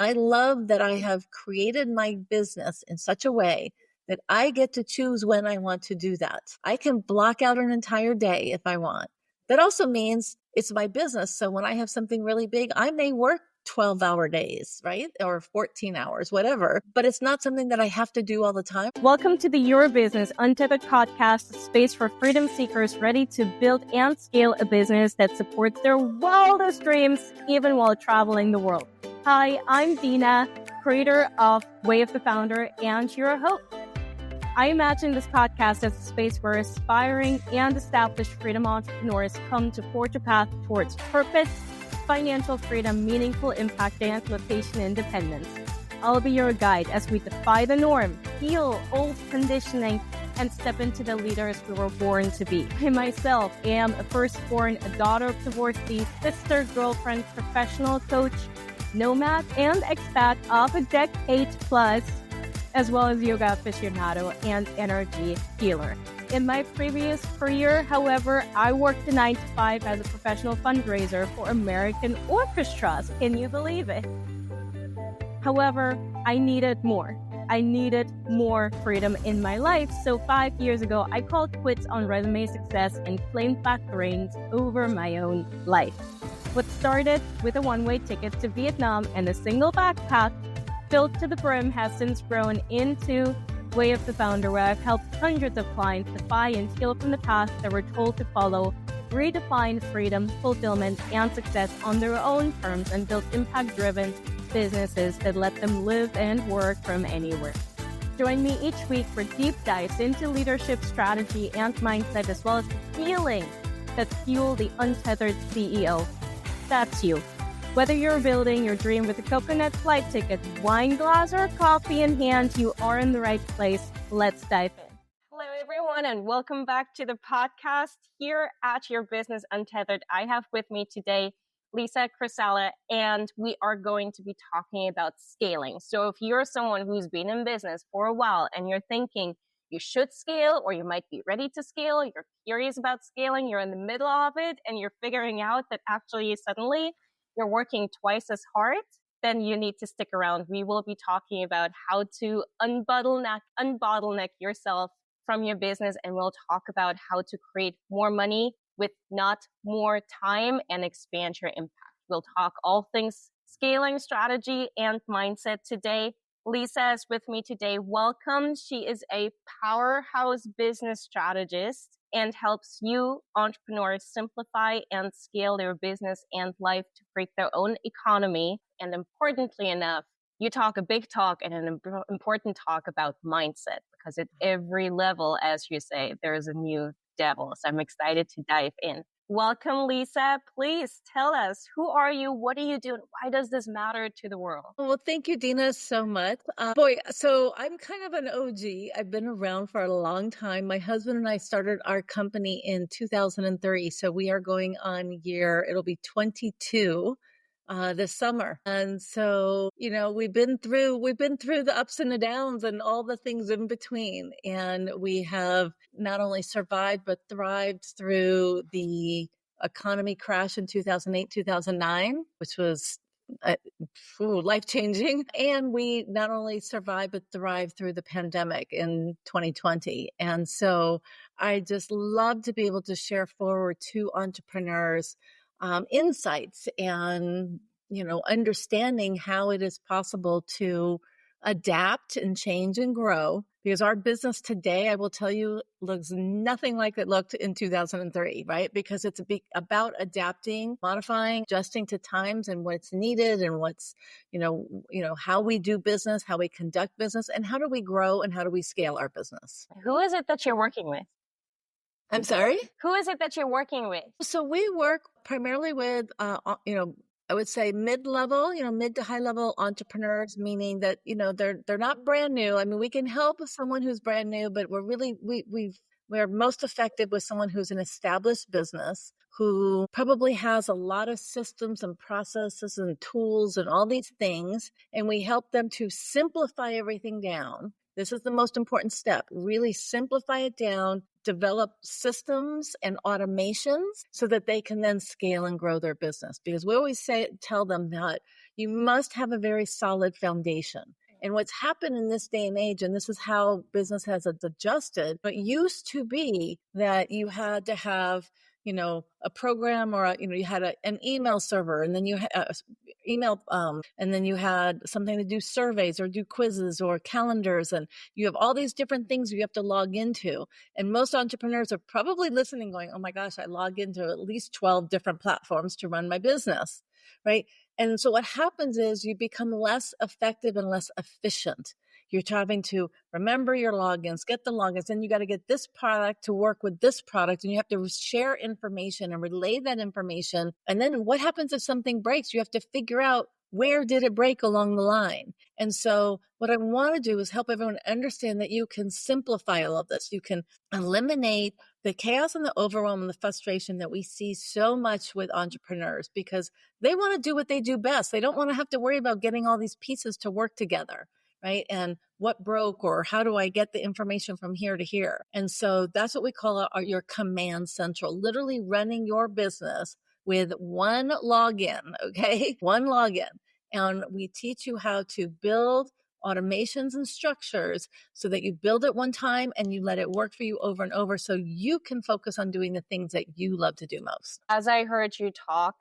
I love that I have created my business in such a way that I get to choose when I want to do that. I can block out an entire day if I want. That also means it's my business. So when I have something really big, I may work 12-hour days, right? Or 14 hours, whatever. But it's not something that I have to do all the time. Welcome to the Your Business Untethered podcast, a space for freedom seekers ready to build and scale a business that supports their wildest dreams, even while traveling the world. Hi, I'm Dina, creator of Way of the Founder and your host. I imagine this podcast as a space where aspiring and established freedom entrepreneurs come to forge a path towards purpose, financial freedom, meaningful impact, and location independence. I'll be your guide as we defy the norm, heal old conditioning, and step into the leaders we were born to be. I myself am a firstborn, a daughter of divorcee, sister, girlfriend, professional coach, nomad, and expat of a decade plus, as well as yoga aficionado and energy healer. In my previous career, however, I worked a 9-to-5 as a professional fundraiser for American orchestras. Can you believe it? However, I needed more. I needed more freedom in my life. So 5 years ago, I called quits on resume success and claimed back the reins over my own life. What started with a one-way ticket to Vietnam and a single backpack filled to the brim has since grown into Way of the Founder, where I've helped hundreds of clients defy and heal from the path they were told to follow, redefine freedom, fulfillment, and success on their own terms, and build impact-driven businesses that let them live and work from anywhere. Join me each week for deep dives into leadership, strategy, and mindset, as well as healing that fuel the untethered CEO. That's you. Whether you're building your dream with a coconut flight ticket, wine glass, or coffee in hand, you are in the right place. Let's dive in. Hello, everyone, and welcome back to the podcast here at Your Business Untethered. I have with me today Lisza Crisalle, and we are going to be talking about scaling. So if you're someone who's been in business for a while and you're thinking you should scale, or you might be ready to scale, you're curious about scaling, you're in the middle of it, and you're figuring out that actually suddenly you're working twice as hard, then you need to stick around. We will be talking about how to unbottleneck yourself from your business, and we'll talk about how to create more money with not more time and expand your impact. We'll talk all things scaling, strategy, and mindset today. Lisza is with me today. Welcome. She is a powerhouse business strategist and helps you entrepreneurs simplify and scale their business and life to create their own economy. And importantly enough, you talk a big talk and an important talk about mindset, because at every level, as you say, there's a new devil. So I'm excited to dive in. Welcome, Lisza. Please tell us, who are you? What are you doing? Why does this matter to the world? Well, thank you, Dina, so much. So I'm kind of an OG. I've been around for a long time. My husband and I started our company in 2003. So we are going on it'll be 22 this summer. And so, we've been through the ups and the downs and all the things in between. And we have not only survived, but thrived through the economy crash in 2008, 2009, which was life-changing. And we not only survived, but thrived through the pandemic in 2020. And so I just love to be able to share forward to entrepreneurs insights and, understanding how it is possible to adapt and change and grow. Because our business today, I will tell you, looks nothing like it looked in 2003, right? Because it's about adapting, modifying, adjusting to times and what's needed and what's, how we do business, how we conduct business, and how do we grow and how do we scale our business. Who is it that you're working with? I'm sorry? Who is it that you're working with? So we work primarily with, I would say mid-level, mid to high-level entrepreneurs, meaning that, they're not brand new. I mean, we can help someone who's brand new, but we're most effective with someone who's an established business, who probably has a lot of systems and processes and tools and all these things. And we help them to simplify everything down. This is the most important step. Really simplify it down, develop systems and automations so that they can then scale and grow their business. Because we always tell them that, you must have a very solid foundation. And what's happened in this day and age, and this is how business has adjusted, but it used to be that you had to have, a program or, you had an email server, and then you had email, and then you had something to do surveys or do quizzes or calendars. And you have all these different things you have to log into. And most entrepreneurs are probably listening going, oh my gosh, I log into at least 12 different platforms to run my business, right? And so what happens is you become less effective and less efficient. You're having to remember your logins, get the logins, then you got to get this product to work with this product, and you have to share information and relay that information. And then what happens if something breaks? You have to figure out where did it break along the line. And so what I want to do is help everyone understand that you can simplify all of this. You can eliminate the chaos and the overwhelm and the frustration that we see so much with entrepreneurs, because they want to do what they do best. They don't want to have to worry about getting all these pieces to work together, right? And what broke, or how do I get the information from here to here? And so that's what we call your command central, literally running your business with one login, okay? One login. And we teach you how to build automations and structures so that you build it one time and you let it work for you over and over, so you can focus on doing the things that you love to do most. As I heard you talk,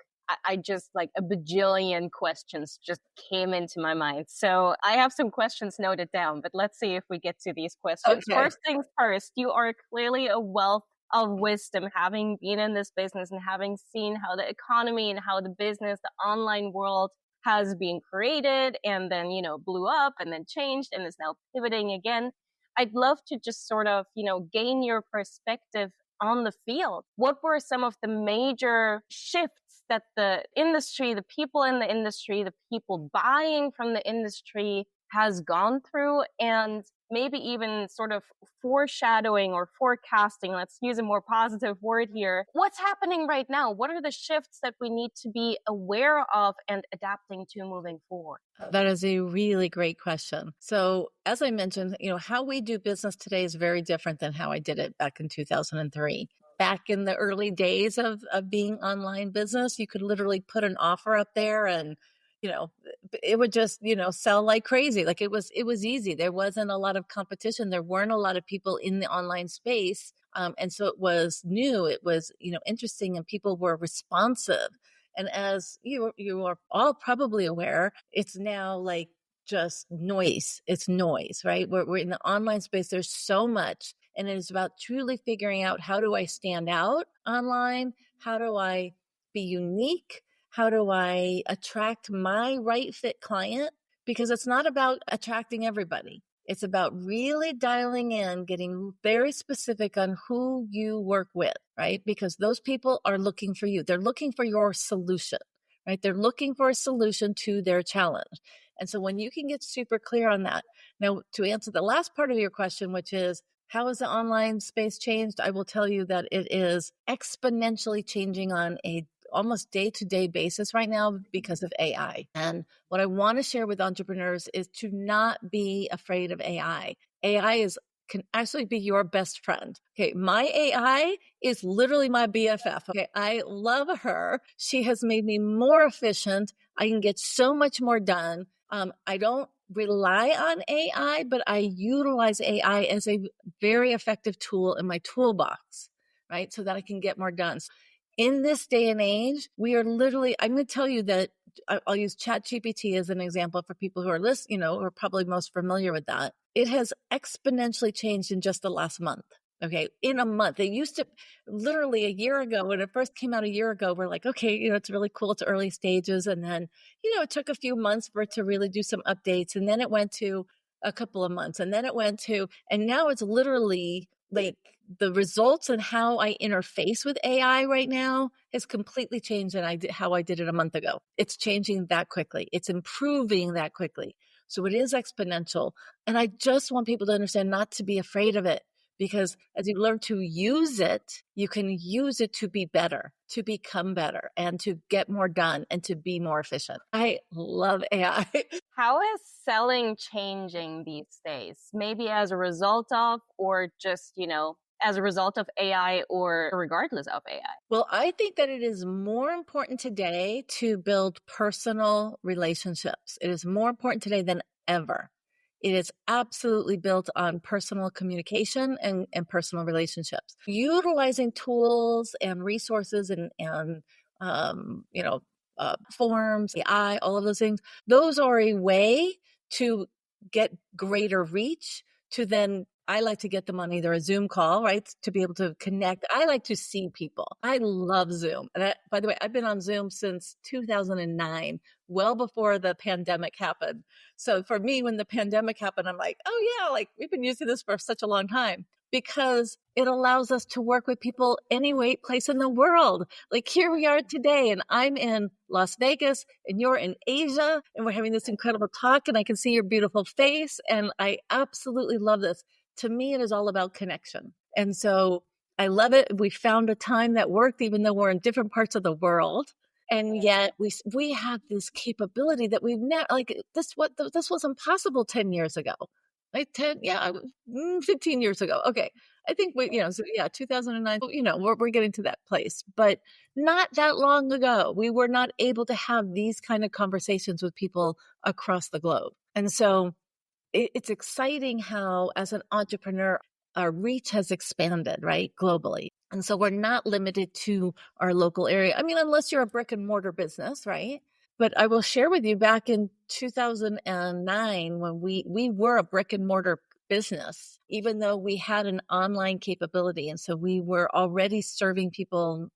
I just like a bajillion questions just came into my mind. So I have some questions noted down, but let's see if we get to these questions. Okay. First things first, you are clearly a wealth of wisdom, having been in this business and having seen how the economy and how the business, the online world has been created and then, blew up and then changed and is now pivoting again. I'd love to just sort of, gain your perspective on the field. What were some of the major shifts that the industry, the people in the industry, the people buying from the industry has gone through, and maybe even sort of foreshadowing or forecasting, let's use a more positive word here, what's happening right now? What are the shifts that we need to be aware of and adapting to moving forward? That is a really great question. So as I mentioned, how we do business today is very different than how I did it back in 2003. Back in the early days of being online business, you could literally put an offer up there and it would just, sell like crazy. Like it was easy. There wasn't a lot of competition. There weren't a lot of people in the online space. And so it was new. It was, interesting, and people were responsive. And as you are all probably aware, it's now like just noise. It's noise, right? We're in the online space. There's so much. And it is about truly figuring out, how do I stand out online? How do I be unique? How do I attract my right fit client? Because it's not about attracting everybody. It's about really dialing in, getting very specific on who you work with, right? Because those people are looking for you. They're looking for your solution, right? They're looking for a solution to their challenge. And so when you can get super clear on that. Now, to answer the last part of your question, which is, how has the online space changed? I will tell you that it is exponentially changing on a almost day-to-day basis right now because of AI. And what I want to share with entrepreneurs is to not be afraid of AI. AI can actually be your best friend. Okay, my AI is literally my BFF. Okay, I love her. She has made me more efficient. I can get so much more done. I don't rely on AI, but I utilize AI as a very effective tool in my toolbox, right? So that I can get more done. In this day and age, we are literally, I'm going to tell you that I'll use ChatGPT as an example for people who are listening, who are probably most familiar with that. It has exponentially changed in just the last month. Okay. In a month. It used to literally a year ago, when it first came out a year ago, we're like, okay, it's really cool. It's early stages. And then, it took a few months for it to really do some updates. And then it went to a couple of months, and then it went to, and now it's literally like the results and how I interface with AI right now has completely changed than how I did it a month ago. It's changing that quickly. It's improving that quickly. So it is exponential. And I just want people to understand not to be afraid of it, because as you learn to use it, you can use it to be better, to become better, and to get more done and to be more efficient. I love AI. How is selling changing these days? Maybe as a result of, or just, as a result of AI or regardless of AI? Well, I think that it is more important today to build personal relationships. It is more important today than ever. It is absolutely built on personal communication and personal relationships. Utilizing tools and resources and forms, AI, all of those things, those are a way to get greater reach to then I like to get them on either a Zoom call, right, to be able to connect. I like to see people. I love Zoom. And by the way, I've been on Zoom since 2009, well before the pandemic happened. So for me, when the pandemic happened, I'm like, oh yeah, like we've been using this for such a long time because it allows us to work with people any place in the world. Like here we are today, and I'm in Las Vegas, and you're in Asia, and we're having this incredible talk, and I can see your beautiful face, and I absolutely love this. To me, it is all about connection. And so I love it. We found a time that worked, even though we're in different parts of the world. And yet we have this capability that we've never, like this wasn't possible 10 years ago. Like 15 years ago. Okay. I think 2009, we're getting to that place, but not that long ago, we were not able to have these kind of conversations with people across the globe. And so it's exciting how, as an entrepreneur, our reach has expanded, right, globally. And so we're not limited to our local area. I mean, unless you're a brick and mortar business, right? But I will share with you back in 2009, when we were a brick and mortar business, even though we had an online capability. And so we were already serving people,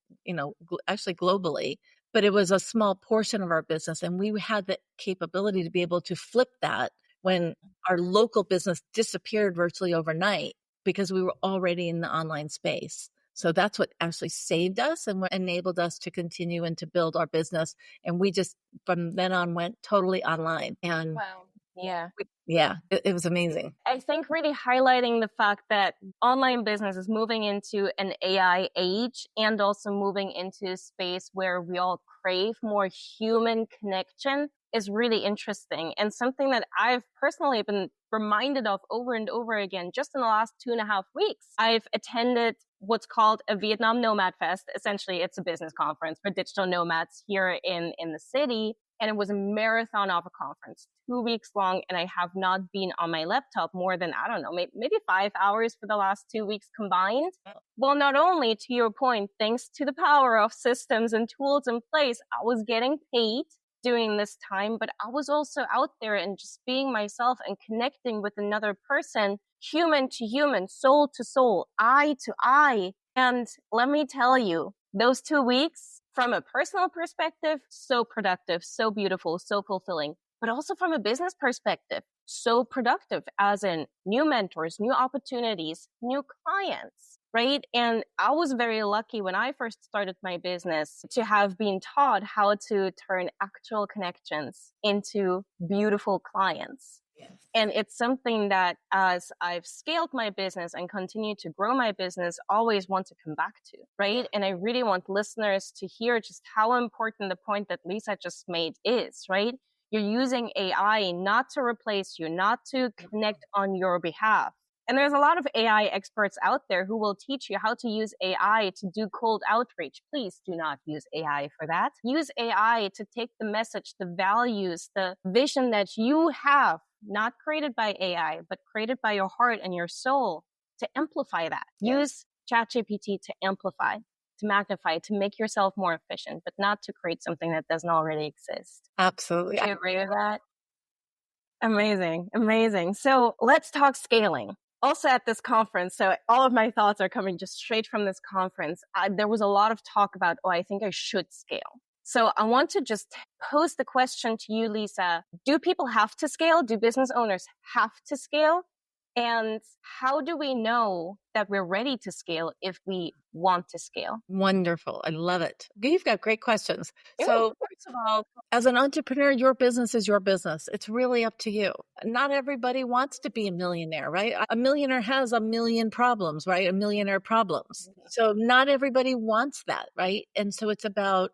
actually globally, but it was a small portion of our business. And we had the capability to be able to flip that when our local business disappeared virtually overnight because we were already in the online space. So that's what actually saved us and what enabled us to continue and to build our business. And we just, from then on, went totally online. And wow. Yeah. It was amazing. I think really highlighting the fact that online business is moving into an AI age and also moving into a space where we all crave more human connection is really interesting, and something that I've personally been reminded of over and over again just in the last 2.5 weeks. I've attended what's called a Vietnam Nomad Fest. Essentially, it's a business conference for digital nomads here in the city. And it was a marathon of a conference, 2 weeks long. And I have not been on my laptop more than, I don't know, maybe 5 hours for the last 2 weeks combined. Well, not only, to your point, thanks to the power of systems and tools in place, I was getting paid doing this time, but I was also out there and just being myself and connecting with another person, human to human, soul to soul, eye to eye. And let me tell you, those 2 weeks, from a personal perspective, so productive, so beautiful, so fulfilling, but also from a business perspective, so productive, as in new mentors, new opportunities, new clients, right? And I was very lucky when I first started my business to have been taught how to turn actual connections into beautiful clients. Yes. And it's something that, as I've scaled my business and continue to grow my business, always want to come back to, right? And I really want listeners to hear just how important the point that Lisza just made is, right? You're using AI not to replace you, not to connect on your behalf. And there's a lot of AI experts out there who will teach you how to use AI to do cold outreach. Please do not use AI for that. Use AI to take the message, the values, the vision that you have, not created by AI, but created by your heart and your soul, to amplify that. Use ChatGPT to amplify, to magnify, to make yourself more efficient, but not to create something that doesn't already exist. Absolutely. Do you agree with that? Amazing. Amazing. So let's talk scaling. Also at this conference, so all of my thoughts are coming just straight from this conference. There was a lot of talk about, I think I should scale. So I want to just pose the question to you, Lisza. Do people have to scale? Do business owners have to scale? And how do we know that we're ready to scale if we want to scale? Wonderful. I love it. You've got great questions. So first of all, as an entrepreneur, your business is your business. It's really up to you. Not everybody wants to be a millionaire, right? A millionaire has a million problems, right? A millionaire problems. So not everybody wants that, right? And so it's about,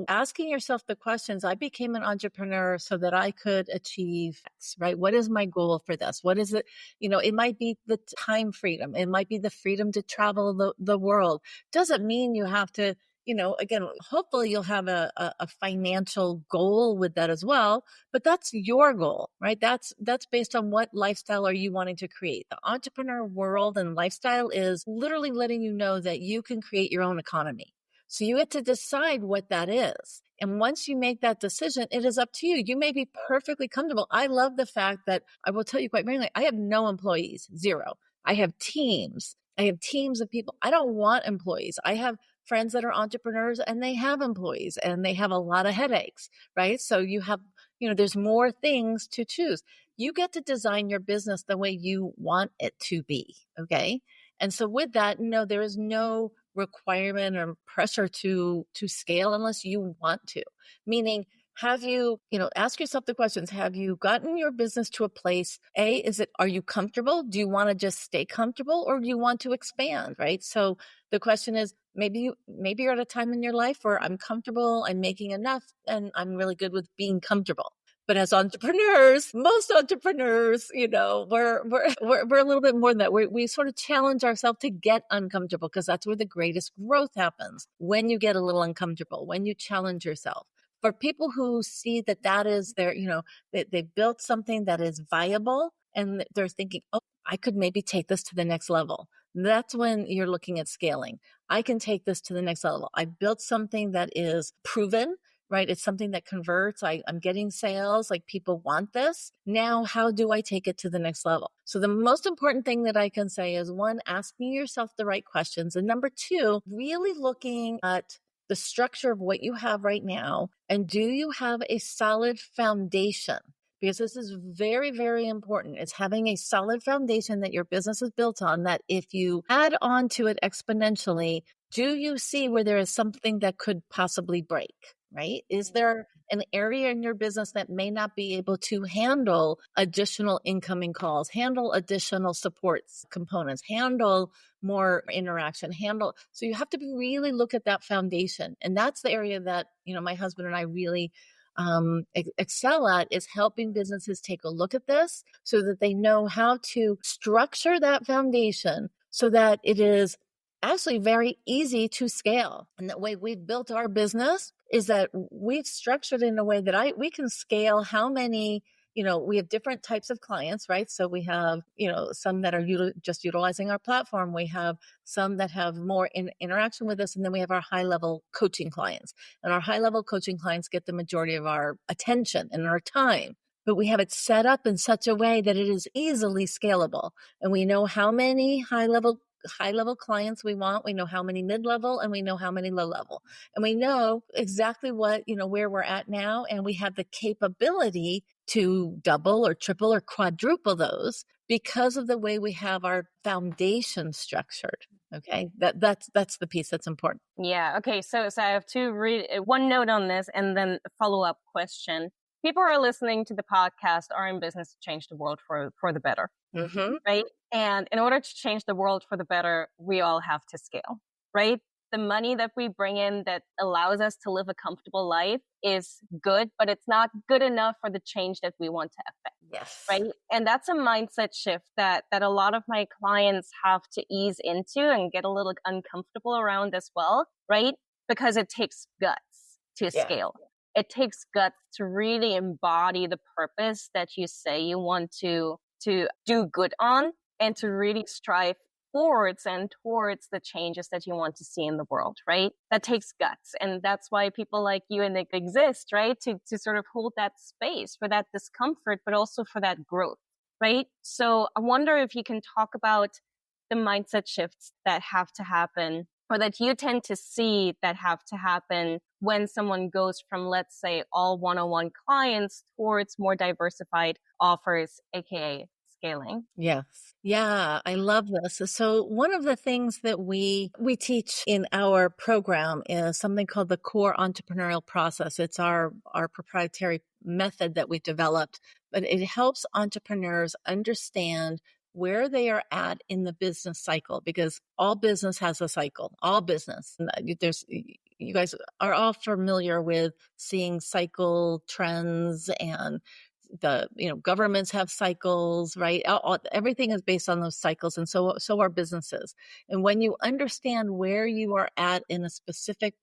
asking yourself the questions. I became an entrepreneur so that I could achieve X, right? What is my goal for this? What is it? It might be the time freedom. It might be the freedom to travel the world. Doesn't mean you have to, again, hopefully you'll have a financial goal with that as well, but that's your goal, right? That's based on what lifestyle are you wanting to create. The entrepreneur world and lifestyle is literally letting you know that you can create your own economy. So you get to decide what that is. And once you make that decision, it is up to you. You may be perfectly comfortable. I love the fact that I will tell you quite frankly, I have no employees, zero. I have teams. I have teams of people. I don't want employees. I have friends that are entrepreneurs and they have employees and they have a lot of headaches, right? So you have, there's more things to choose. You get to design your business the way you want it to be. Okay. And so with that, no, there is no requirement or pressure to scale unless you want to. Meaning, have you, ask yourself the questions. Have you gotten your business to a place? Are you comfortable? Do you want to just stay comfortable or do you want to expand? Right. So the question is, maybe you're at a time in your life where I'm comfortable, I'm making enough, and I'm really good with being comfortable. But as entrepreneurs, most entrepreneurs, we're a little bit more than that. We sort of challenge ourselves to get uncomfortable because that's where the greatest growth happens. When you get a little uncomfortable, when you challenge yourself. For people who see that is their, they've built something that is viable and they're thinking, oh, I could maybe take this to the next level. That's when you're looking at scaling. I can take this to the next level. I built something that is proven, right? It's something that converts. I'm getting sales, like people want this. Now, how do I take it to the next level? So the most important thing that I can say is one, asking yourself the right questions. And number two, really looking at the structure of what you have right now. And do you have a solid foundation? Because this is very, very important. It's having a solid foundation that your business is built on, that if you add on to it exponentially, do you see where there is something that could possibly break, right? Is there an area in your business that may not be able to handle additional incoming calls, handle additional support components, handle more interaction, so you have to really look at that foundation. And that's the area that, my husband and I really excel at, is helping businesses take a look at this so that they know how to structure that foundation so that it is actually very easy to scale. And the way we've built our business is that we've structured in a way that we can scale how many, we have different types of clients, right? So we have, some that are just utilizing our platform. We have some that have more interaction with us. And then we have our high-level coaching clients. And our high-level coaching clients get the majority of our attention and our time. But we have it set up in such a way that it is easily scalable. And we know how many high-level clients we want. We know how many mid-level and we know how many low-level. And we know exactly what, where we're at now. And we have the capability to double or triple or quadruple those because of the way we have our foundation structured. Okay. That's the piece that's important. Yeah. Okay. So I have one note on this and then a follow-up question. People who are listening to the podcast are in business to change the world for the better. Mm-hmm. Right. And in order to change the world for the better, we all have to scale, right? The money that we bring in that allows us to live a comfortable life is good, but it's not good enough for the change that we want to affect. Yes. Right. And that's a mindset shift that a lot of my clients have to ease into and get a little uncomfortable around as well. Right. Because it takes guts to scale. It takes guts to really embody the purpose that you say you want to do good on and to really strive forwards and towards the changes that you want to see in the world, right? That takes guts. And that's why people like you and Nick exist, right? To sort of hold that space for that discomfort, but also for that growth, right? So I wonder if you can talk about the mindset shifts that have to happen or that you tend to see that have to happen when someone goes from, let's say, all one-on-one clients towards more diversified offers, aka scaling. Yes. Yeah, I love this. So one of the things that we teach in our program is something called the core entrepreneurial process. It's our proprietary method that we developed, but it helps entrepreneurs understand where they are at in the business cycle, because all business has a cycle, all business. There's, you guys are all familiar with seeing cycle trends, and the governments have cycles, right? Everything is based on those cycles, and so are businesses. And when you understand where you are at in a specific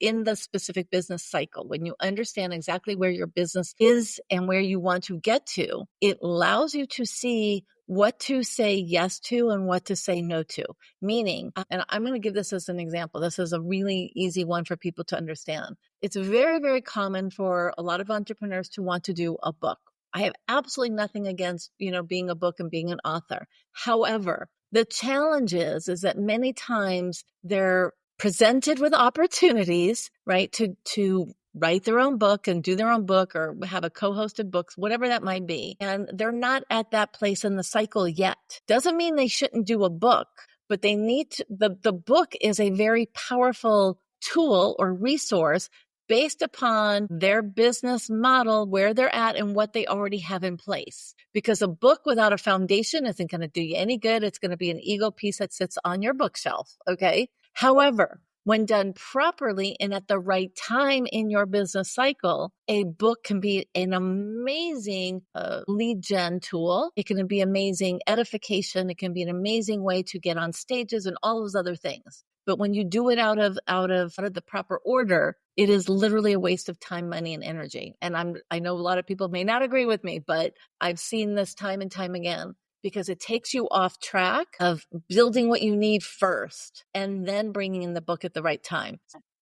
in the specific business cycle, when you understand exactly where your business is and where you want to get to, it allows you to see what to say yes to and what to say no to. Meaning, and I'm going to give this as an example. This is a really easy one for people to understand. It's very, very common for a lot of entrepreneurs to want to do a book. I have absolutely nothing against, being a book and being an author. However, the challenge is that many times they're presented with opportunities, right, to write their own book and do their own book or have a co-hosted books, whatever that might be. And they're not at that place in the cycle yet. Doesn't mean they shouldn't do a book, but they need to, the book is a very powerful tool or resource based upon their business model, where they're at and what they already have in place. Because a book without a foundation isn't going to do you any good. It's going to be an ego piece that sits on your bookshelf. Okay. However, when done properly and at the right time in your business cycle, a book can be an amazing lead gen tool. It can be amazing edification. It can be an amazing way to get on stages and all those other things. But when you do it out of the proper order, it is literally a waste of time, money, and energy. And I know a lot of people may not agree with me, but I've seen this time and time again, because it takes you off track of building what you need first and then bringing in the book at the right time.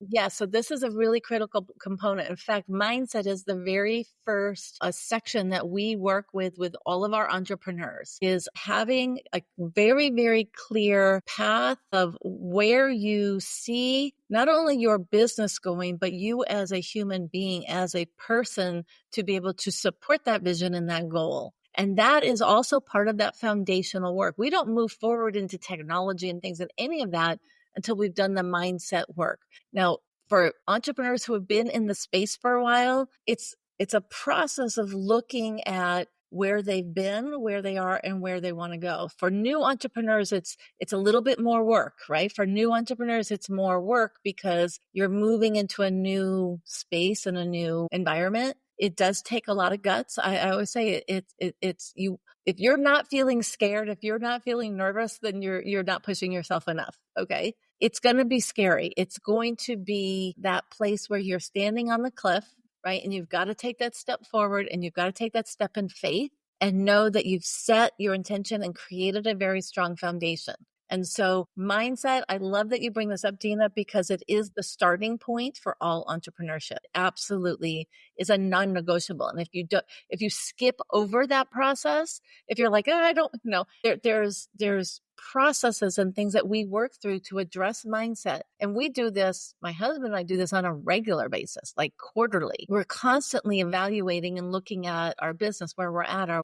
Yeah, so this is a really critical component. In fact, mindset is the very first section that we work with all of our entrepreneurs, is having a very, very clear path of where you see not only your business going, but you as a human being, as a person, to be able to support that vision and that goal. And that is also part of that foundational work. We don't move forward into technology and things and any of that until we've done the mindset work. Now, for entrepreneurs who have been in the space for a while, it's a process of looking at where they've been, where they are, and where they want to go. For new entrepreneurs, it's a little bit more work, right? For new entrepreneurs, it's more work because you're moving into a new space and a new environment. It does take a lot of guts. I always say it's you. If you're not feeling scared, if you're not feeling nervous, then you're not pushing yourself enough. Okay. It's going to be scary. It's going to be that place where you're standing on the cliff, right? And you've got to take that step forward, and you've got to take that step in faith and know that you've set your intention and created a very strong foundation. And so mindset, I love that you bring this up, Dina, because it is the starting point for all entrepreneurship. Absolutely is a non-negotiable. And if you skip over that process, if you're like, I don't know, there's processes and things that we work through to address mindset. And we do this, my husband and I do this on a regular basis, like quarterly. We're constantly evaluating and looking at our business, where we're at. Are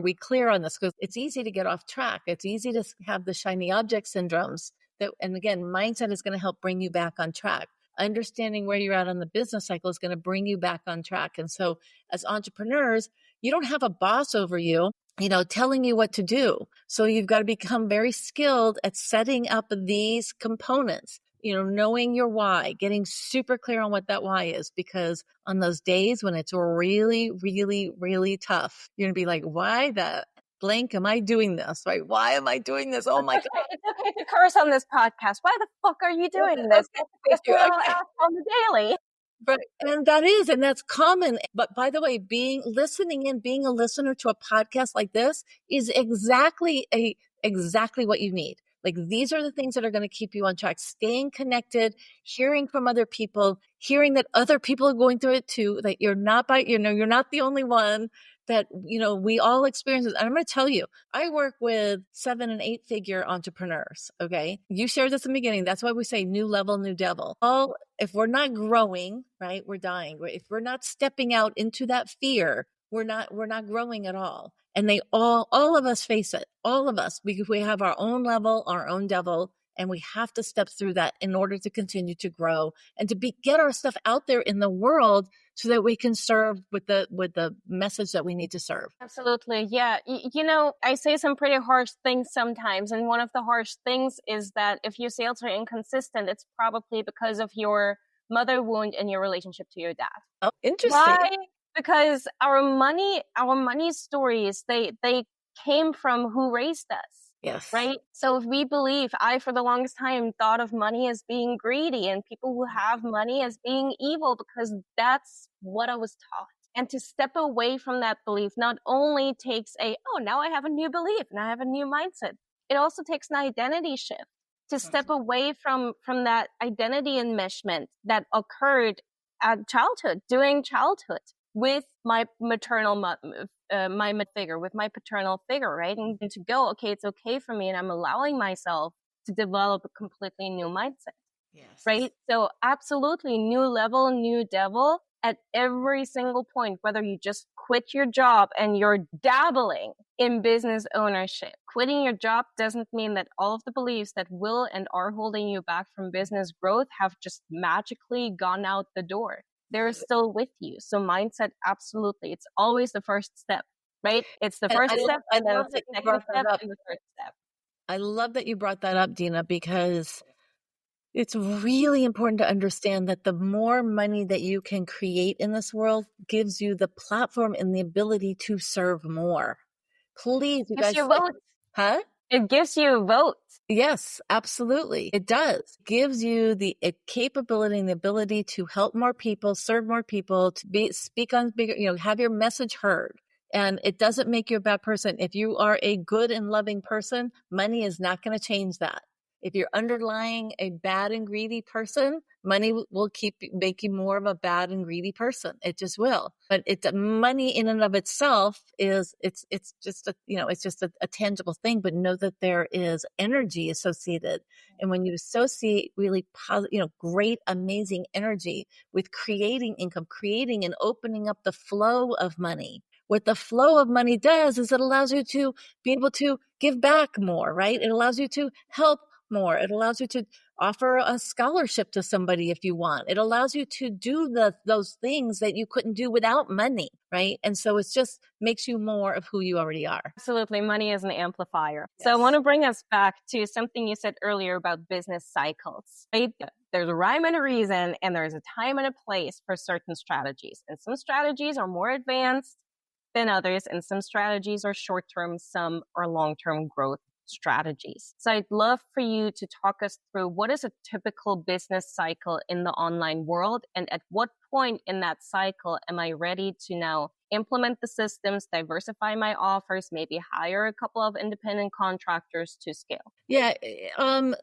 we clear on this? Because it's easy to get off track. It's easy to have the shiny object syndromes and again, mindset is going to help bring you back on track. Understanding where you're at on the business cycle is going to bring you back on track. And so as entrepreneurs, you don't have a boss over you, telling you what to do. So you've got to become very skilled at setting up these components, knowing your why, getting super clear on what that why is, because on those days when it's really, really, really tough, you're going to be like, why the blank am I doing this, right? Why am I doing this? Oh my God. It's okay to curse on this podcast. Why the fuck are you doing this? Because we all ask on the daily. But, and that's common. But by the way, being a listener to a podcast like this is exactly what you need. Like, these are the things that are going to keep you on track, staying connected, hearing from other people, hearing that other people are going through it too, that you're not you're not the only one, that, we all experience this. And I'm going to tell you, I work with 7 and 8 figure entrepreneurs. Okay. You shared this in the beginning. That's why we say new level, new devil. If we're not growing, right, we're dying. If we're not stepping out into that fear, we're not growing at all. And they all of us face it. All of us, we have our own level, our own devil, and we have to step through that in order to continue to grow and to get our stuff out there in the world, so that we can serve with the message that we need to serve. Absolutely. Yeah. I say some pretty harsh things sometimes. And one of the harsh things is that if your sales are inconsistent, it's probably because of your mother wound in your relationship to your dad. Oh, interesting. Why? Because our money stories, they came from who raised us. Yes. Right? So if we believe, I for the longest time thought of money as being greedy and people who have money as being evil because that's what I was taught. And to step away from that belief not only takes now I have a new belief and I have a new mindset. It also takes an identity shift to step away from that identity enmeshment that occurred at childhood, during childhood, with my figure, with my paternal figure, right? And to go, okay, it's okay for me, and I'm allowing myself to develop a completely new mindset. Yes. Right? So absolutely new level, new devil at every single point, whether you just quit your job and you're dabbling in business ownership. Quitting your job doesn't mean that all of the beliefs that will and are holding you back from business growth have just magically gone out the door. They're still with you. So mindset, absolutely. It's always the first step, right? It's the first step, and then it's the second step, and the third step. I love that you brought that up, Dina, because it's really important to understand that the more money that you can create in this world gives you the platform and the ability to serve more. Please, you guys. Gives you a vote. Huh? It gives you a vote. Yes, absolutely. It does. It gives you the capability and the ability to help more people, serve more people, to speak on bigger, have your message heard. And it doesn't make you a bad person. If you are a good and loving person, money is not going to change that. If you're underlying a bad and greedy person, money will make you more of a bad and greedy person. It just will. But money in and of itself it's just a tangible thing. But know that there is energy associated, and when you associate really positive, great, amazing energy with creating income, creating and opening up the flow of money. What the flow of money does is it allows you to be able to give back more, right? It allows you to help more. It allows you to offer a scholarship to somebody if you want. It allows you to do those things that you couldn't do without money, right? And so it just makes you more of who you already are. Absolutely. Money is an amplifier. Yes. So I want to bring us back to something you said earlier about business cycles, right? There's a rhyme and a reason, and there's a time and a place for certain strategies. And some strategies are more advanced than others, and some strategies are short-term, some are long-term growth strategies. So I'd love for you to talk us through what is a typical business cycle in the online world, and at what point in that cycle am I ready to now implement the systems, diversify my offers, maybe hire a couple of independent contractors to scale? Yeah.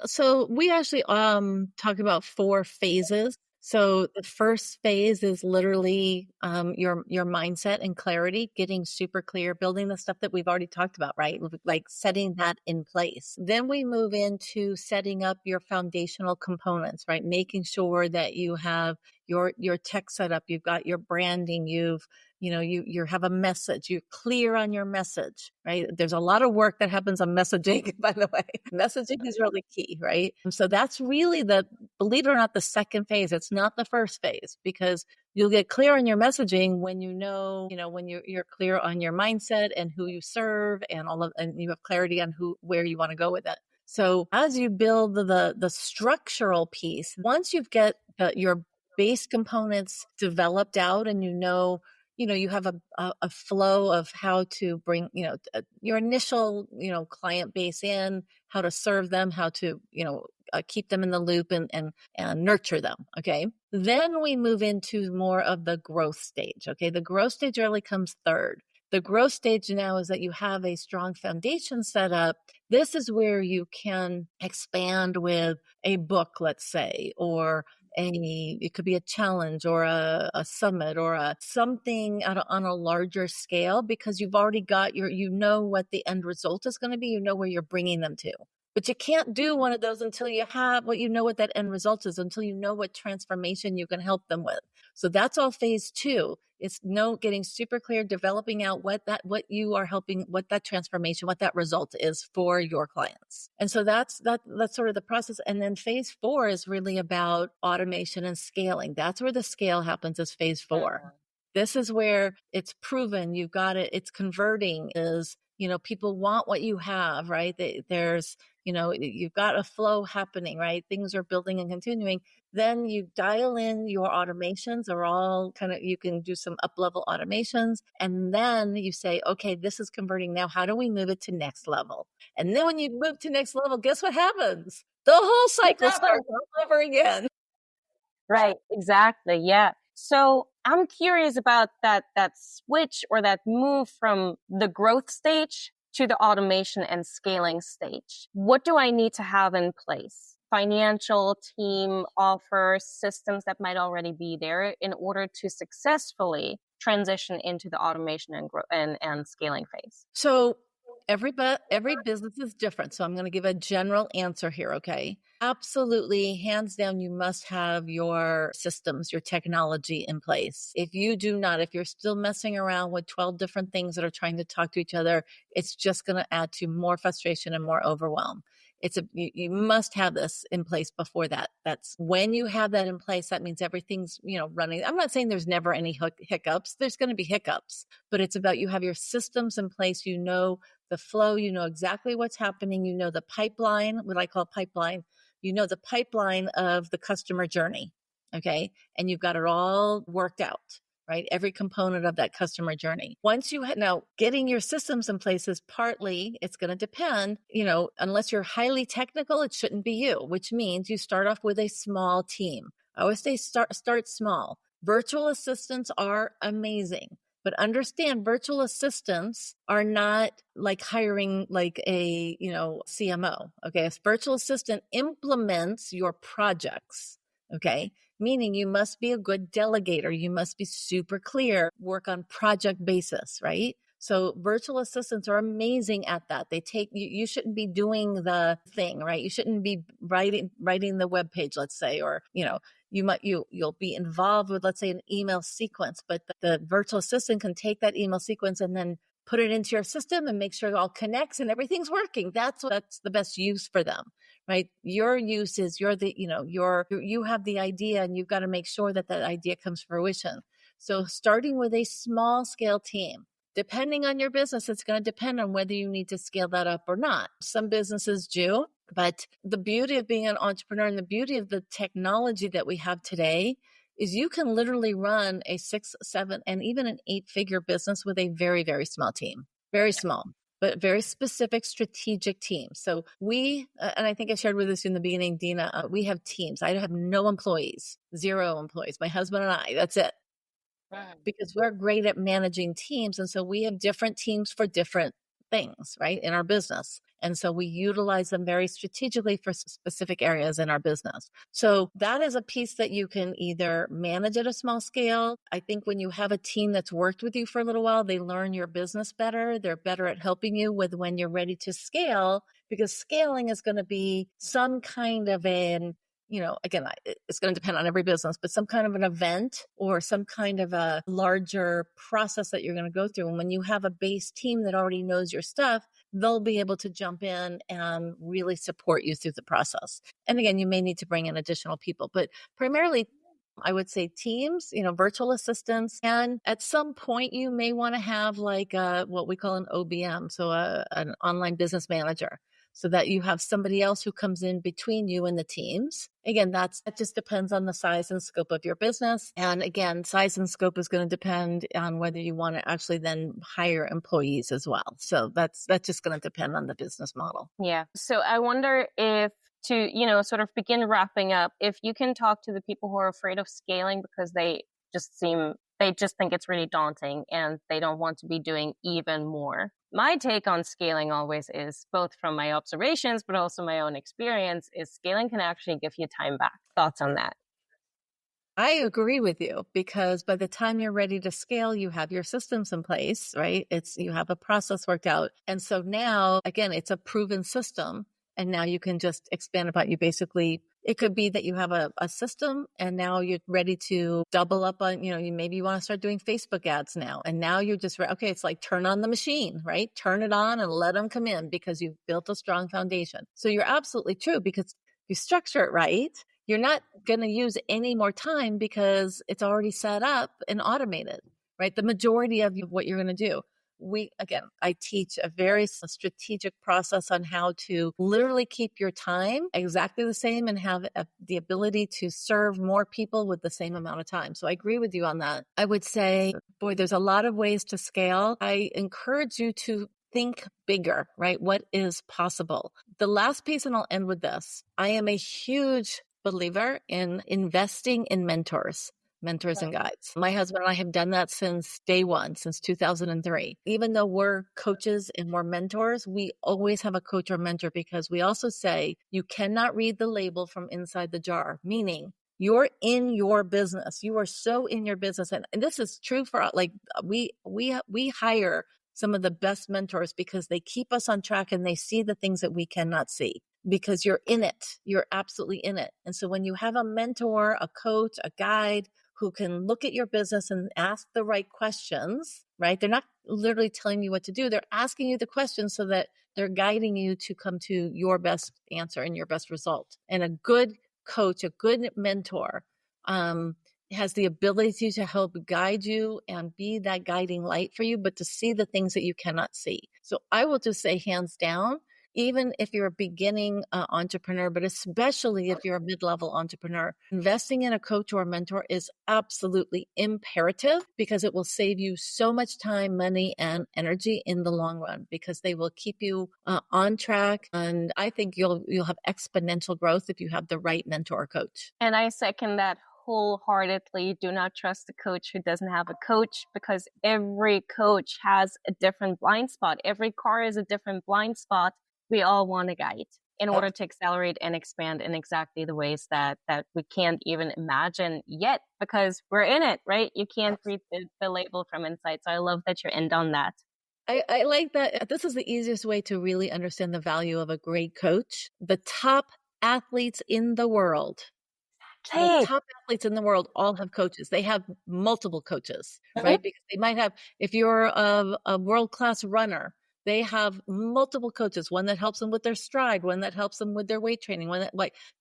So we actually talk about 4 phases. So the first phase is literally your mindset and clarity, getting super clear, building the stuff that we've already talked about, right? Like setting that in place. Then we move into setting up your foundational components, right? Making sure that you have your tech set up, you've got your branding, you have a message, you're clear on your message, right? There's a lot of work that happens on messaging, by the way. Messaging is really key, right? So that's really believe it or not, the second phase. It's not the first phase, because you'll get clear on your messaging when when you're clear on your mindset and who you serve and and you have clarity on where you want to go with it. So as you build the structural piece, once you've get your base components developed out, and you have a flow of how to bring, your initial, client base in, how to serve them, how to, keep them in the loop and nurture them. Okay. Then we move into more of the growth stage. Okay. The growth stage really comes third. The growth stage now is that you have a strong foundation set up. This is where you can expand with a book, let's say, or it could be a challenge or a summit or something on a larger scale, because you've already got what the end result is going to be. You know where you're bringing them to. But you can't do one of those until you have what that end result is, until you know what transformation you can help them with. So that's all phase two. It's getting super clear, developing out what you are helping, what that transformation, what that result is for your clients. And so that's sort of the process. And then phase four is really about automation and scaling. That's where the scale happens, is phase four. This is where it's proven, you've got it, it's converting, is, people want what you have, right? There's, you've got a flow happening, right? Things are building and continuing. Then you dial in your automations, are all kind of, you can do some up-level automations. And then you say, okay, this is converting. Now, how do we move it to next level? And then when you move to next level, guess what happens? The whole cycle starts all over again. Right, exactly. Yeah. So I'm curious about that switch or that move from the growth stage to the automation and scaling stage. What do I need to have in place? Financial, team, offer, systems that might already be there in order to successfully transition into the automation and scaling phase. So every business is different. So I'm going to give a general answer here. Okay. Absolutely. Hands down, you must have your systems, your technology in place. If you do not, if you're still messing around with 12 different things that are trying to talk to each other, it's just going to add to more frustration and more overwhelm. You must have this in place before that. That's when you have that in place, that means everything's, running. I'm not saying there's never any hiccups. There's going to be hiccups, but it's about, you have your systems in place. The flow, exactly what's happening. The pipeline, what I call pipeline, the pipeline of the customer journey. Okay. And you've got it all worked out, right? Every component of that customer journey. Once now getting your systems in place is partly, it's going to depend, unless you're highly technical, it shouldn't be you, which means you start off with a small team. I always say start small. Virtual assistants are amazing, but understand virtual assistants are not like hiring like a, CMO. Okay. A virtual assistant implements your projects. Okay. Meaning you must be a good delegator. You must be super clear, work on project basis, right? So virtual assistants are amazing at that. You shouldn't be doing the thing, right? You shouldn't be writing the web page, let's say, or, you'll be involved with, let's say, an email sequence, but the virtual assistant can take that email sequence and then put it into your system and make sure it all connects and everything's working. That's the best use for them, right? Your use is you have the idea and you've got to make sure that idea comes to fruition. So starting with a small scale team, depending on your business, it's going to depend on whether you need to scale that up or not. Some businesses do, but the beauty of being an entrepreneur and the beauty of the technology that we have today is you can literally run a 6, 7, and even an 8-figure business with a very, very small team. Very small, but very specific strategic team. So and I think I shared with this in the beginning, Dina, we have teams. I have no employees, 0 employees. My husband and I, that's it. Because we're great at managing teams. And so we have different teams for different things, right, in our business. And so we utilize them very strategically for specific areas in our business. So that is a piece that you can either manage at a small scale. I think when you have a team that's worked with you for a little while, they learn your business better. They're better at helping you with when you're ready to scale, because scaling is going to be some kind of again, it's going to depend on every business, but some kind of an event or some kind of a larger process that you're going to go through. And when you have a base team that already knows your stuff, they'll be able to jump in and really support you through the process. And again, you may need to bring in additional people, but primarily I would say teams, virtual assistants. And at some point you may want to have like what we call an OBM. So an online business manager, so that you have somebody else who comes in between you and the teams. Again, that just depends on the size and scope of your business. And again, size and scope is going to depend on whether you want to actually then hire employees as well. So that's just going to depend on the business model. Yeah. So I wonder if to, sort of begin wrapping up, if you can talk to the people who are afraid of scaling because they just think it's really daunting and they don't want to be doing even more. My take on scaling always is, both from my observations, but also my own experience, is scaling can actually give you time back. Thoughts on that? I agree with you, because by the time you're ready to scale, you have your systems in place, right? You have a process worked out. And so now, again, it's a proven system. And now you can just expand upon. You basically It could be that you have a system and now you're ready to double up on, maybe you want to start doing Facebook ads now. And now you're just, okay, it's like turn on the machine, right? Turn it on and let them come in because you've built a strong foundation. So you're absolutely true, because if you structure it right, you're not going to use any more time because it's already set up and automated, right? The majority of what you're going to do. I teach a very strategic process on how to literally keep your time exactly the same and have the ability to serve more people with the same amount of time. So I agree with you on that. I would say, boy, there's a lot of ways to scale. I encourage you to think bigger, right? What is possible? The last piece, and I'll end with this. I am a huge believer in investing in mentors and guides. My husband and I have done that since day one, since 2003. Even though we're coaches and we're mentors, we always have a coach or mentor, because we also say you cannot read the label from inside the jar, meaning you're in your business. You are so in your business. And this is true for, like, we hire some of the best mentors because they keep us on track and they see the things that we cannot see, because you're in it. You're absolutely in it. And so when you have a mentor, a coach, a guide who can look at your business and ask the right questions, right? They're not literally telling you what to do. They're asking you the questions so that they're guiding you to come to your best answer and your best result. And a good coach, a good mentor, has the ability to help guide you and be that guiding light for you, but to see the things that you cannot see. So I will just say, hands down, even if you're a beginning entrepreneur, but especially if you're a mid-level entrepreneur, investing in a coach or a mentor is absolutely imperative, because it will save you so much time, money, and energy in the long run, because they will keep you on track. And I think you'll have exponential growth if you have the right mentor or coach. And I second that wholeheartedly. Do not trust a coach who doesn't have a coach, because every coach has a different blind spot. Every car is a different blind spot. We all want a guide in order to accelerate and expand in exactly the ways that we can't even imagine yet, because we're in it, right? You can't read the label from inside. So I love that you're end on that. I like that. This is the easiest way to really understand the value of a great coach. The top athletes in the world, the top athletes in the world all have coaches. They have multiple coaches, right? Because they might have, if you're a world-class runner, they have multiple coaches, one that helps them with their stride, one that helps them with their weight training,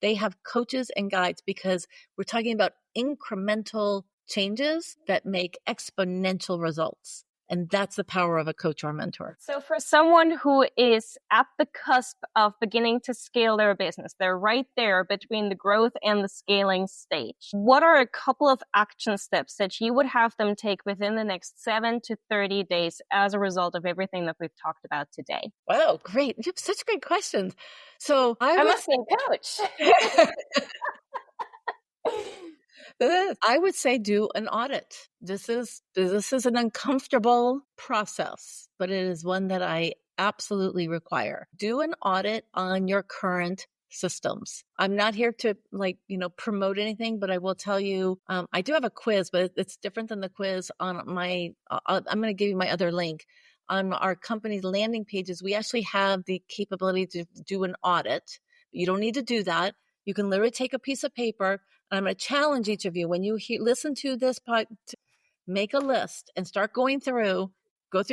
they have coaches and guides, because we're talking about incremental changes that make exponential results. And that's the power of a coach or mentor. So for someone who is at the cusp of beginning to scale their business, they're right there between the growth and the scaling stage, what are a couple of action steps that you would have them take within the next 7 to 30 days as a result of everything that we've talked about today? Wow, great. You have such great questions. So I'm a same coach. I would say do an audit. This is an uncomfortable process, but it is one that I absolutely require. Do an audit on your current systems. I'm not here to promote anything, but I will tell you, I do have a quiz, but it's different than the quiz on my, I'm going to give you my other link. On our company's landing pages, we actually have the capability to do an audit. You don't need to do that. You can literally take a piece of paper. I'm going to challenge each of you, when you listen to this make a list and start go through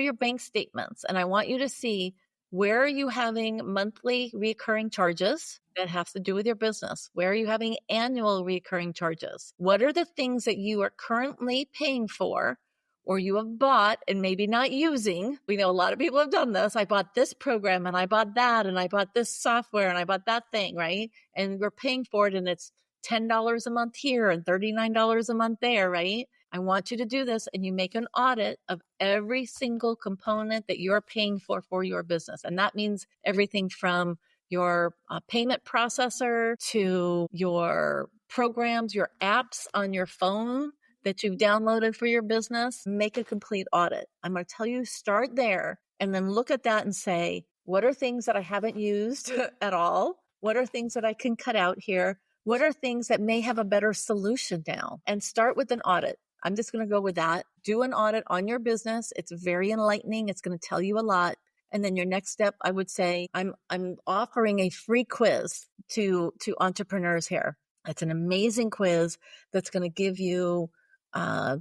your bank statements. And I want you to see, where are you having monthly recurring charges that have to do with your business? Where are you having annual recurring charges? What are the things that you are currently paying for, or you have bought and maybe not using? We know a lot of people have done this. I bought this program and I bought that and I bought this software and I bought that thing, right? And we're paying for it, and it's $10 a month here and $39 a month there, right? I want you to do this, and you make an audit of every single component that you're paying for your business. And that means everything from your payment processor to your programs, your apps on your phone that you've downloaded for your business. Make a complete audit. I'm going to tell you, start there and then look at that and say, what are things that I haven't used at all? What are things that I can cut out here? What are things that may have a better solution now? And start with an audit. I'm just going to go with that. Do an audit on your business. It's very enlightening. It's going to tell you a lot. And then your next step, I would say, I'm offering a free quiz to entrepreneurs here. It's an amazing quiz that's going to give you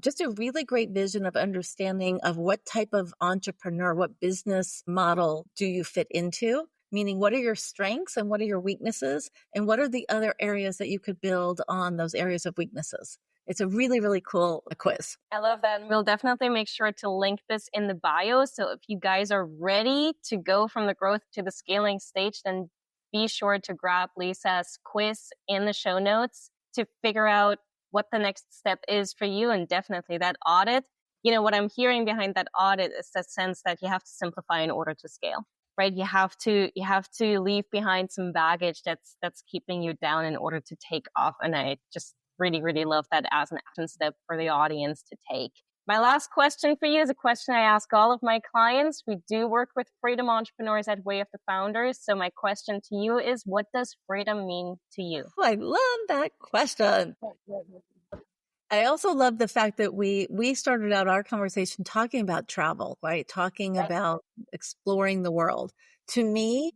just a really great vision of understanding of what type of entrepreneur, what business model do you fit into? Meaning, what are your strengths and what are your weaknesses? And what are the other areas that you could build on those areas of weaknesses? It's a really, really cool quiz. I love that. And we'll definitely make sure to link this in the bio. So if you guys are ready to go from the growth to the scaling stage, then be sure to grab Lisa's quiz in the show notes to figure out what the next step is for you. And definitely that audit. What I'm hearing behind that audit is that sense that you have to simplify in order to scale. Right? You have to leave behind some baggage that's keeping you down in order to take off. And I just really, really love that as an action step for the audience to take. My last question for you is a question I ask all of my clients. We do work with freedom entrepreneurs at Way of the Founders. So my question to you is, what does freedom mean to you? Oh, I love that question. I also love the fact that we started out our conversation talking about travel, right? Talking about exploring the world. To me,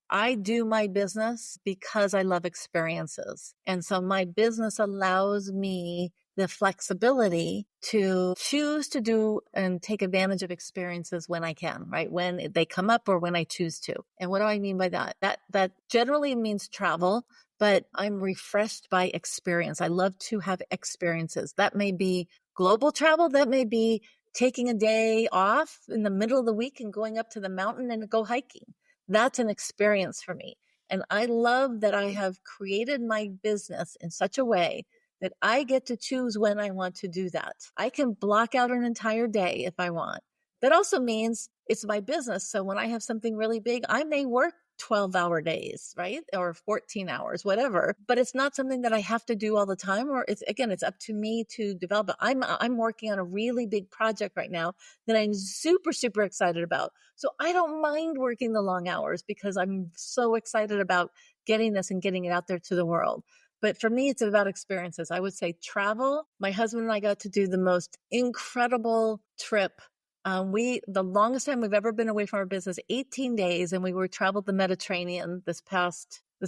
I do my business because I love experiences. And so my business allows me the flexibility to choose to do and take advantage of experiences when I can, right? When they come up or when I choose to. And what do I mean by that? That generally means travel, but I'm refreshed by experience. I love to have experiences. That may be global travel. That may be taking a day off in the middle of the week and going up to the mountain and go hiking. That's an experience for me. And I love that I have created my business in such a way that I get to choose when I want to do that. I can block out an entire day if I want. That also means it's my business. So when I have something really big, I may work 12-hour days, right? Or 14 hours, whatever. But it's not something that I have to do all the time, or it's up to me to develop it. I'm working on a really big project right now that I'm super, super excited about. So I don't mind working the long hours because I'm so excited about getting this and getting it out there to the world. But for me, it's about experiences. I would say travel. My husband and I got to do the most incredible trip. The longest time we've ever been away from our business, 18 days, and we traveled the Mediterranean this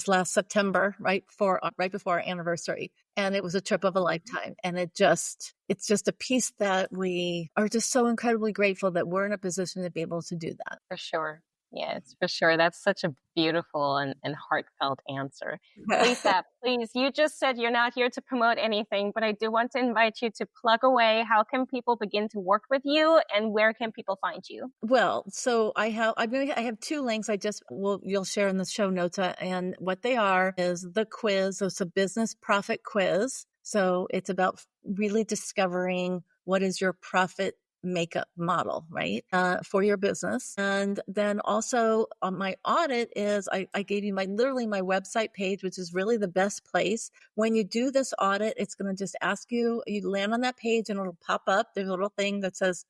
last September, right before our anniversary. And it was a trip of a lifetime. And it's just a piece that we are just so incredibly grateful that we're in a position to be able to do that. For sure. Yes, for sure. That's such a beautiful and heartfelt answer. Liza, please, you just said you're not here to promote anything, but I do want to invite you to plug away. How can people begin to work with you, and where can people find you? Well, so I have two links you'll share in the show notes, and what they are is the quiz. So it's a business profit quiz. So it's about really discovering what is your profit makeup model, right? For your business. And then also on my audit is I gave you my website page, which is really the best place. When you do this audit, it's going to just ask you land on that page and it'll pop up. There's a little thing that says,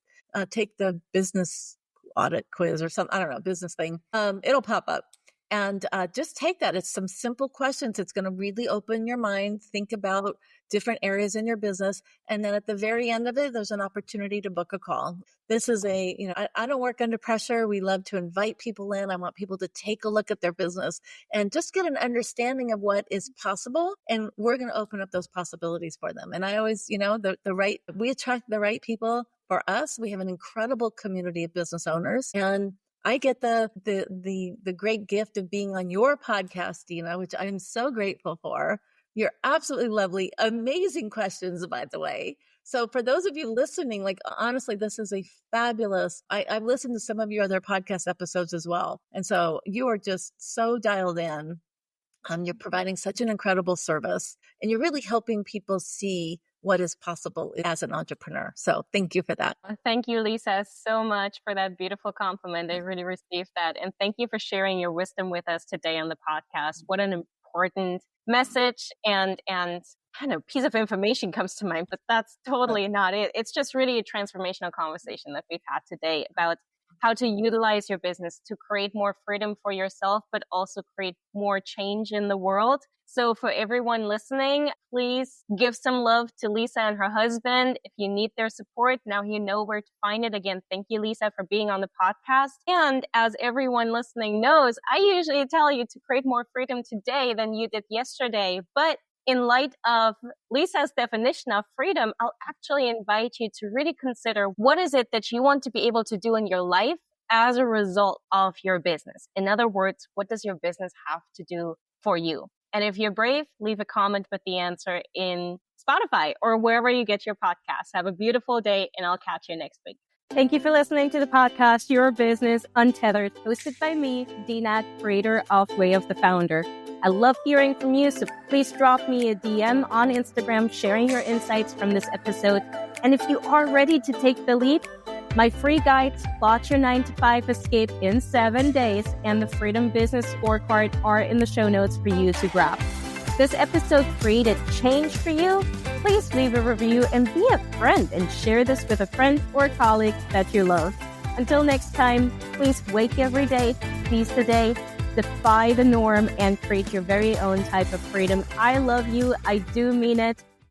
take the business audit quiz or something. I don't know, business thing. It'll pop up. And just take that. It's some simple questions. It's going to really open your mind. Think about different areas in your business. And then at the very end of it, there's an opportunity to book a call. This is I don't work under pressure. We love to invite people in. I want people to take a look at their business and just get an understanding of what is possible. And we're going to open up those possibilities for them. And I always, we attract the right people for us. We have an incredible community of business owners, and I get the great gift of being on your podcast, Dina, which I'm so grateful for. You're absolutely lovely. Amazing questions, by the way. So for those of you listening, honestly, this is a fabulous, I've listened to some of your other podcast episodes as well. And so you are just so dialed in. You're providing such an incredible service, and you're really helping people see what is possible as an entrepreneur. So thank you for that. Thank you, Liza, so much for that beautiful compliment. I really received that. And thank you for sharing your wisdom with us today on the podcast. What an important message and kind of piece of information comes to mind, but that's totally not it. It's just really a transformational conversation that we've had today about how to utilize your business to create more freedom for yourself, but also create more change in the world. So for everyone listening, please give some love to Lisza and her husband. If you need their support, now you know where to find it. Again, thank you, Lisza, for being on the podcast. And as everyone listening knows, I usually tell you to create more freedom today than you did yesterday. But in light of Lisza's definition of freedom, I'll actually invite you to really consider what is it that you want to be able to do in your life as a result of your business. In other words, what does your business have to do for you? And if you're brave, leave a comment with the answer in Spotify or wherever you get your podcasts. Have a beautiful day, and I'll catch you next week. Thank you for listening to the podcast, Your Business Untethered, hosted by me, Dinat, creator of Way of the Founder. I love hearing from you, so please drop me a DM on Instagram sharing your insights from this episode. And if you are ready to take the lead, my free guides, Plot Your 9-to-5 Escape in 7 days, and the Freedom Business Scorecard are in the show notes for you to grab. If this episode created change for you, please leave a review and be a friend and share this with a friend or colleague that you love. Until next time, please wake every day, seize the day, defy the norm, and create your very own type of freedom. I love you. I do mean it.